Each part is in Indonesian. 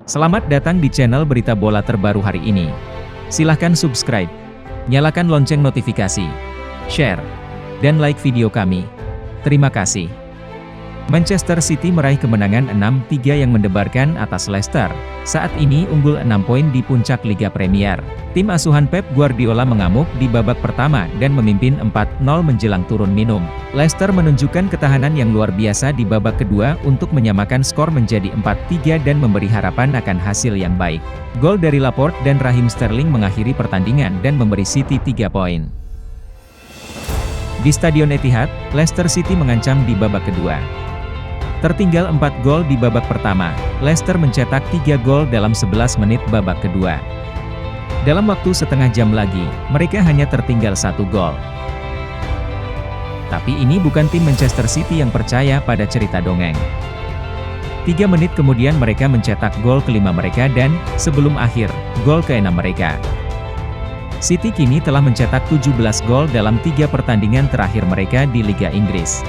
Selamat datang di channel berita bola terbaru hari ini. Silahkan subscribe, nyalakan lonceng notifikasi, share, dan like video kami. Terima kasih. Manchester City meraih kemenangan 6-3 yang mendebarkan atas Leicester. Saat ini unggul 6 poin di puncak Liga Premier. Tim asuhan Pep Guardiola mengamuk di babak pertama dan memimpin 4-0 menjelang turun minum. Leicester menunjukkan ketahanan yang luar biasa di babak kedua untuk menyamakan skor menjadi 4-3 dan memberi harapan akan hasil yang baik. Gol dari Laporte dan Raheem Sterling mengakhiri pertandingan dan memberi City 3 poin. Di Stadion Etihad, Leicester City mengancam di babak kedua. Tertinggal 4 gol di babak pertama, Leicester mencetak 3 gol dalam 11 menit babak kedua. Dalam waktu setengah jam lagi, mereka hanya tertinggal 1 gol. Tapi ini bukan tim Manchester City yang percaya pada cerita dongeng. 3 menit kemudian mereka mencetak gol kelima mereka dan, sebelum akhir, gol keenam mereka. City kini telah mencetak 17 gol dalam 3 pertandingan terakhir mereka di Liga Inggris.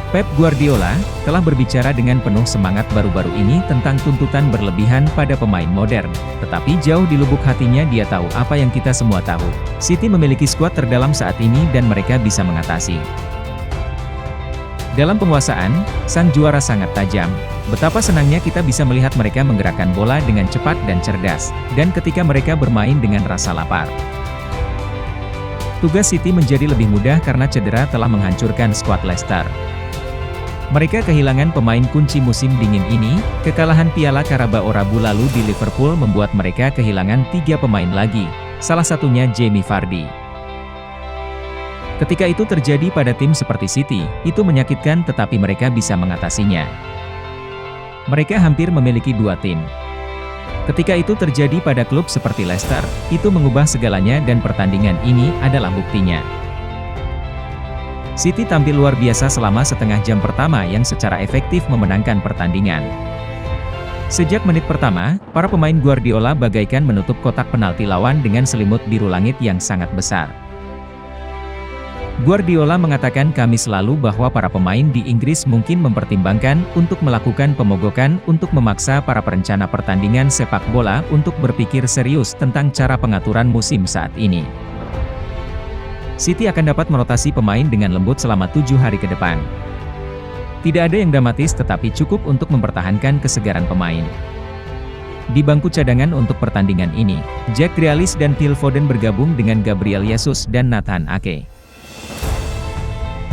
Pep Guardiola telah berbicara dengan penuh semangat baru-baru ini tentang tuntutan berlebihan pada pemain modern. Tetapi jauh di lubuk hatinya dia tahu apa yang kita semua tahu. City memiliki skuad terdalam saat ini dan mereka bisa mengatasi. Dalam penguasaan, sang juara sangat tajam. Betapa senangnya kita bisa melihat mereka menggerakkan bola dengan cepat dan cerdas, dan ketika mereka bermain dengan rasa lapar. Tugas City menjadi lebih mudah karena cedera telah menghancurkan skuad Leicester. Mereka kehilangan pemain kunci musim dingin ini. Kekalahan Piala Carabao Rabu lalu di Liverpool membuat mereka kehilangan 3 pemain lagi, salah satunya Jamie Vardy. Ketika itu terjadi pada tim seperti City, itu menyakitkan tetapi mereka bisa mengatasinya. Mereka hampir memiliki 2 tim. Ketika itu terjadi pada klub seperti Leicester, itu mengubah segalanya dan pertandingan ini adalah buktinya. City tampil luar biasa selama setengah jam pertama yang secara efektif memenangkan pertandingan. Sejak menit pertama, para pemain Guardiola bagaikan menutup kotak penalti lawan dengan selimut biru langit yang sangat besar. Guardiola mengatakan Kamis lalu bahwa para pemain di Inggris mungkin mempertimbangkan untuk melakukan pemogokan untuk memaksa para perencana pertandingan sepak bola untuk berpikir serius tentang cara pengaturan musim saat ini. City akan dapat merotasi pemain dengan lembut selama 7 hari ke depan. Tidak ada yang dramatis tetapi cukup untuk mempertahankan kesegaran pemain. Di bangku cadangan untuk pertandingan ini, Jack Grealish dan Phil Foden bergabung dengan Gabriel Jesus dan Nathan Ake.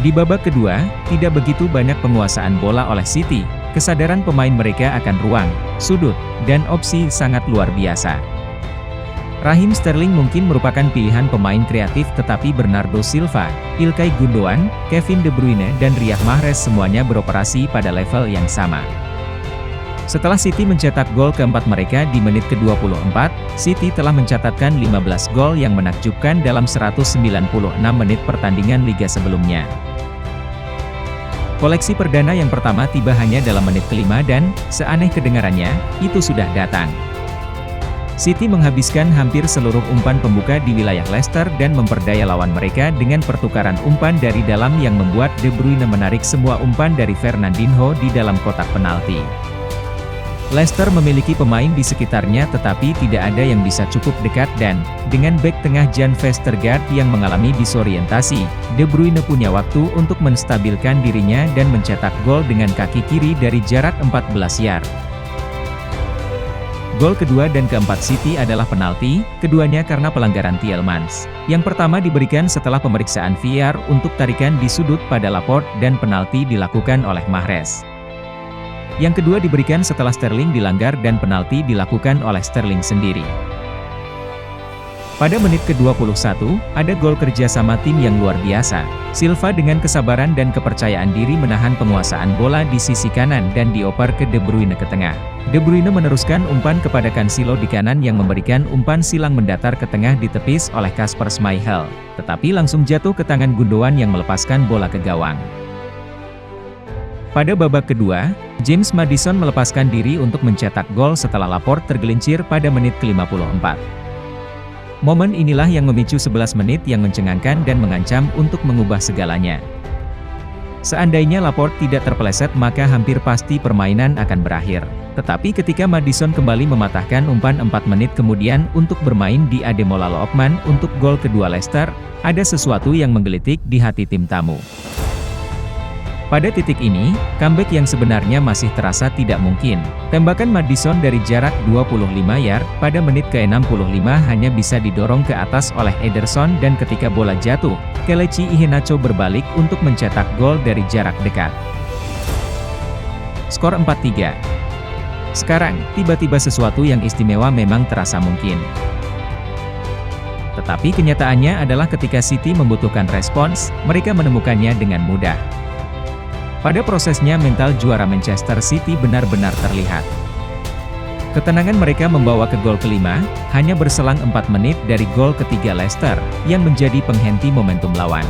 Di babak kedua, tidak begitu banyak penguasaan bola oleh City. Kesadaran pemain mereka akan ruang, sudut, dan opsi sangat luar biasa. Raheem Sterling mungkin merupakan pilihan pemain kreatif tetapi Bernardo Silva, Ilkay Gundogan, Kevin De Bruyne dan Riyad Mahrez semuanya beroperasi pada level yang sama. Setelah City mencetak gol keempat mereka di menit ke-24, City telah mencatatkan 15 gol yang menakjubkan dalam 196 menit pertandingan liga sebelumnya. Koleksi perdana yang pertama tiba hanya dalam menit kelima dan, seaneh kedengarannya, itu sudah datang. City menghabiskan hampir seluruh umpan pembuka di wilayah Leicester dan memperdaya lawan mereka dengan pertukaran umpan dari dalam yang membuat De Bruyne menarik semua umpan dari Fernandinho di dalam kotak penalti. Leicester memiliki pemain di sekitarnya tetapi tidak ada yang bisa cukup dekat dan, dengan bek tengah Jan Vestergaard yang mengalami disorientasi, De Bruyne punya waktu untuk menstabilkan dirinya dan mencetak gol dengan kaki kiri dari jarak 14 yard. Gol kedua dan keempat City adalah penalti, keduanya karena pelanggaran Tielemans. Yang pertama diberikan setelah pemeriksaan VAR untuk tarikan di sudut pada Laporte dan penalti dilakukan oleh Mahrez. Yang kedua diberikan setelah Sterling dilanggar dan penalti dilakukan oleh Sterling sendiri. Pada menit ke-21, ada gol kerjasama tim yang luar biasa. Silva dengan kesabaran dan kepercayaan diri menahan penguasaan bola di sisi kanan dan dioper ke De Bruyne ke tengah. De Bruyne meneruskan umpan kepada Cancelo di kanan yang memberikan umpan silang mendatar ke tengah ditepis oleh Kasper Schmeichel, tetapi langsung jatuh ke tangan Gundogan yang melepaskan bola ke gawang. Pada babak kedua, James Maddison melepaskan diri untuk mencetak gol setelah Laporte tergelincir pada menit ke-54. Momen inilah yang memicu 11 menit yang mencengangkan dan mengancam untuk mengubah segalanya. Seandainya Laporte tidak terpeleset maka hampir pasti permainan akan berakhir. Tetapi ketika Maddison kembali mematahkan umpan 4 menit kemudian untuk bermain di Ademola Lookman untuk gol kedua Leicester, ada sesuatu yang menggelitik di hati tim tamu. Pada titik ini, comeback yang sebenarnya masih terasa tidak mungkin. Tembakan Maddison dari jarak 25 yard pada menit ke-65 hanya bisa didorong ke atas oleh Ederson dan ketika bola jatuh, Kelechi Iheanacho berbalik untuk mencetak gol dari jarak dekat. Skor 4-3. Sekarang, tiba-tiba sesuatu yang istimewa memang terasa mungkin. Tetapi kenyataannya adalah ketika City membutuhkan respons, mereka menemukannya dengan mudah. Pada prosesnya mental juara Manchester City benar-benar terlihat. Ketenangan mereka membawa ke gol kelima, hanya berselang 4 menit dari gol ketiga Leicester, yang menjadi penghenti momentum lawan.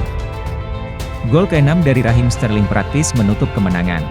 Gol ke-6 dari Raheem Sterling praktis menutup kemenangan.